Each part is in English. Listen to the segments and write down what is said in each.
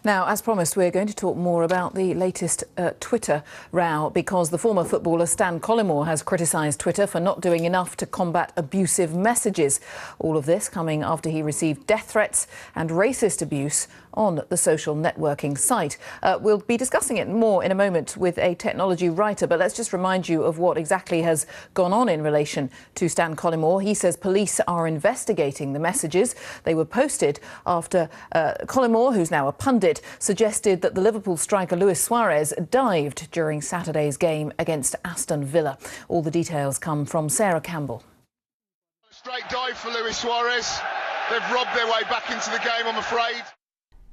Now, as promised, we're going to talk more about the latest Twitter row because the former footballer Stan Collymore has criticised Twitter for not doing enough to combat abusive messages. All of this coming after he received death threats and racist abuse on the social networking site. We'll be discussing it more in a moment with a technology writer, but let's just remind you of what exactly has gone on in relation to Stan Collymore. He says police are investigating the messages. They were posted after Collymore, who's now a pundit, suggested that the Liverpool striker Luis Suarez dived during Saturday's game against Aston Villa. All the details come from Sarah Campbell. Straight dive for Luis Suarez. They've robbed their way back into the game, I'm afraid.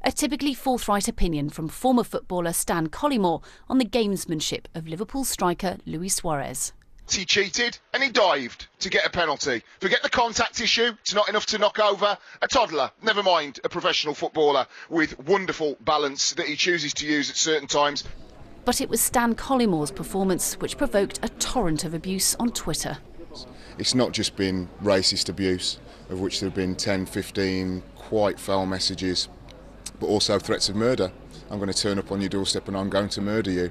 A typically forthright opinion from former footballer Stan Collymore on the gamesmanship of Liverpool striker Luis Suarez. He cheated and he dived to get a penalty. Forget the contact issue, it's not enough to knock over a toddler, never mind a professional footballer with wonderful balance that he chooses to use at certain times. But it was Stan Collymore's performance which provoked a torrent of abuse on Twitter. It's not just been racist abuse, of which there have been 10, 15 quite foul messages, but also threats of murder. I'm going to turn up on your doorstep and I'm going to murder you.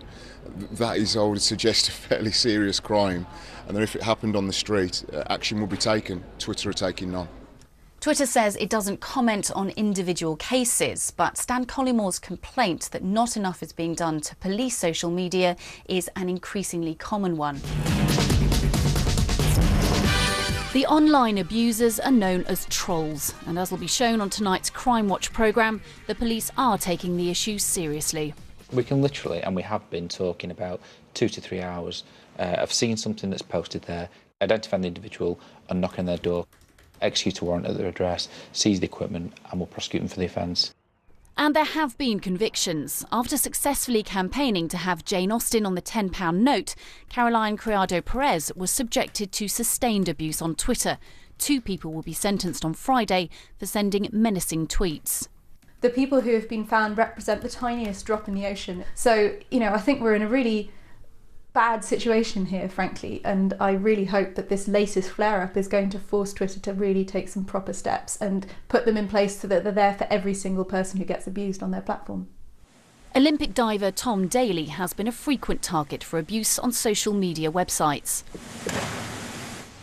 That is, I would suggest, a fairly serious crime. And then if it happened on the street, action will be taken. Twitter are taking none. Twitter says it doesn't comment on individual cases, but Stan Collymore's complaint that not enough is being done to police social media is an increasingly common one. The online abusers are known as trolls, and as will be shown on tonight's Crime Watch programme, the police are taking the issue seriously. We can literally, and we have been talking about 2 to 3 hours of seeing something that's posted there, identifying the individual and knocking on their door, execute a warrant at their address, seize the equipment, and we'll prosecute them for the offence. And there have been convictions. After successfully campaigning to have Jane Austen on the £10 note, Caroline Criado Perez was subjected to sustained abuse on Twitter. 2 people will be sentenced on Friday for sending menacing tweets. The people who have been found represent the tiniest drop in the ocean. So, I think we're in a really bad situation here, frankly, and I really hope that this latest flare-up is going to force Twitter to really take some proper steps and put them in place so that they're there for every single person who gets abused on their platform. Olympic diver Tom Daley has been a frequent target for abuse on social media websites.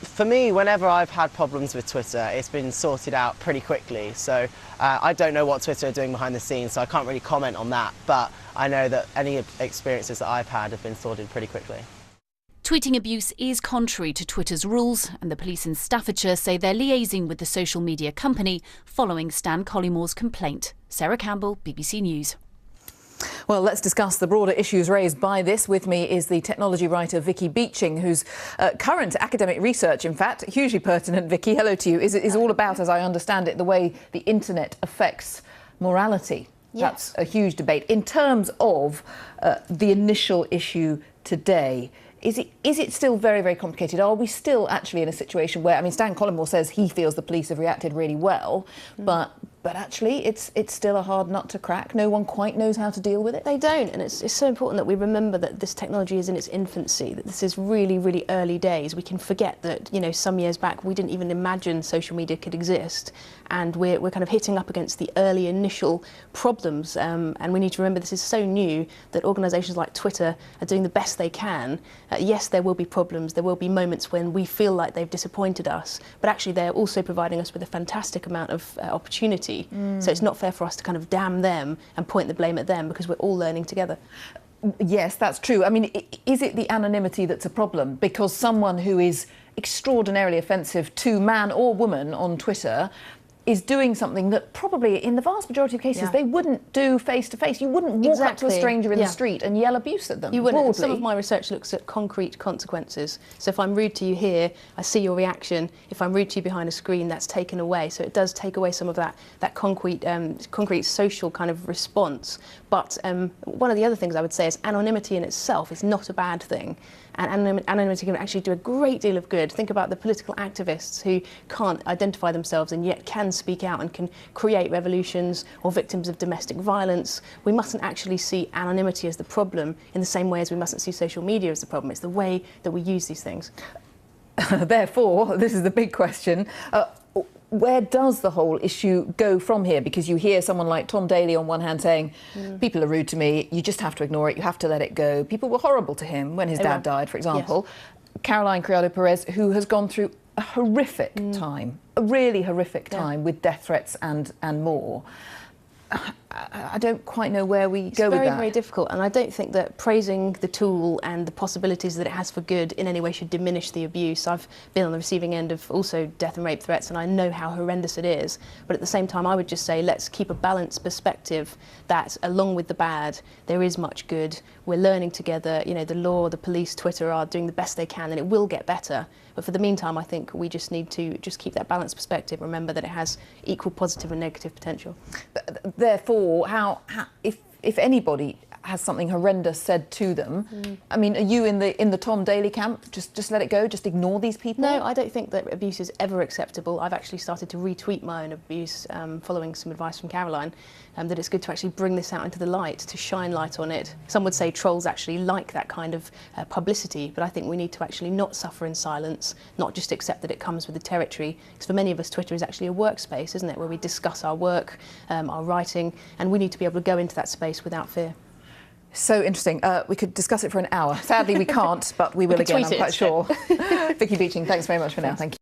For me, whenever I've had problems with Twitter, it's been sorted out pretty quickly. So I don't know what Twitter are doing behind the scenes, so I can't really comment on that. But I know that any experiences that I've had have been sorted pretty quickly. Tweeting abuse is contrary to Twitter's rules, and the police in Staffordshire say they're liaising with the social media company following Stan Collymore's complaint. Sarah Campbell, BBC News. Well, let's discuss the broader issues raised by this. With me is the technology writer Vicky Beeching, whose current academic research, in fact, hugely pertinent, Vicky, hello to you, is all about, as I understand it, the way the internet affects morality. Yes. That's a huge debate. In terms of the initial issue today, is it still very, very complicated? Are we still actually in a situation where, Stan Collymore says he feels the police have reacted really well, but actually it's still a hard nut to crack. No one quite knows how to deal with it. They don't, and it's so important that we remember that this technology is in its infancy, that this is really, really early days. We can forget that, some years back we didn't even imagine social media could exist, and we're kind of hitting up against the early initial problems, and we need to remember this is so new that organisations like Twitter are doing the best they can. Yes, there will be problems, there will be moments when we feel like they've disappointed us, but actually they're also providing us with a fantastic amount of opportunity. So it's not fair for us to kind of damn them and point the blame at them, because we're all learning together. Yes, that's true. Is it the anonymity that's a problem? Because someone who is extraordinarily offensive to man or woman on Twitter is doing something that probably, in the vast majority of cases, they wouldn't do face-to-face. You wouldn't walk up to a stranger in the street and yell abuse at them. You wouldn't. Broadly. Some of my research looks at concrete consequences. So if I'm rude to you here, I see your reaction. If I'm rude to you behind a screen, that's taken away. So it does take away some of that concrete social kind of response. But one of the other things I would say is anonymity in itself is not a bad thing. And anonymity can actually do a great deal of good. Think about the political activists who can't identify themselves and yet can speak out and can create revolutions, or victims of domestic violence. We mustn't actually see anonymity as the problem in the same way as we mustn't see social media as the problem. It's the way that we use these things. Therefore, this is the big question. where does the whole issue go from here? Because you hear someone like Tom Daley on one hand saying, people are rude to me, you just have to ignore it, you have to let it go. People were horrible to him when his dad died, for example. Yes. Caroline Criado Perez, who has gone through a horrific time, a really horrific time with death threats and more. I don't quite know where we go with that. It's very, very difficult, and I don't think that praising the tool and the possibilities that it has for good in any way should diminish the abuse. I've been on the receiving end of also death and rape threats, and I know how horrendous it is. But at the same time, I would just say let's keep a balanced perspective that, along with the bad, there is much good. We're learning together. You know, the law, the police, Twitter are doing the best they can, and it will get better. But for the meantime, I think we just need to just keep that balanced perspective. Remember that it has equal positive and negative potential. Therefore, if anybody has something horrendous said to them, I mean, are you in the Tom Daley camp? Just let it go, just ignore these people? No, I don't think that abuse is ever acceptable. I've actually started to retweet my own abuse, following some advice from Caroline, that it's good to actually bring this out into the light, to shine light on it. Some would say trolls actually like that kind of publicity, but I think we need to actually not suffer in silence, not just accept that it comes with the territory. Because for many of us, Twitter is actually a workspace, isn't it, where we discuss our work, our writing, and we need to be able to go into that space without fear. So interesting. We could discuss it for an hour. Sadly, we can't, but we will again, I'm quite sure. Vicky Beeching, thanks very much for now. Thank you.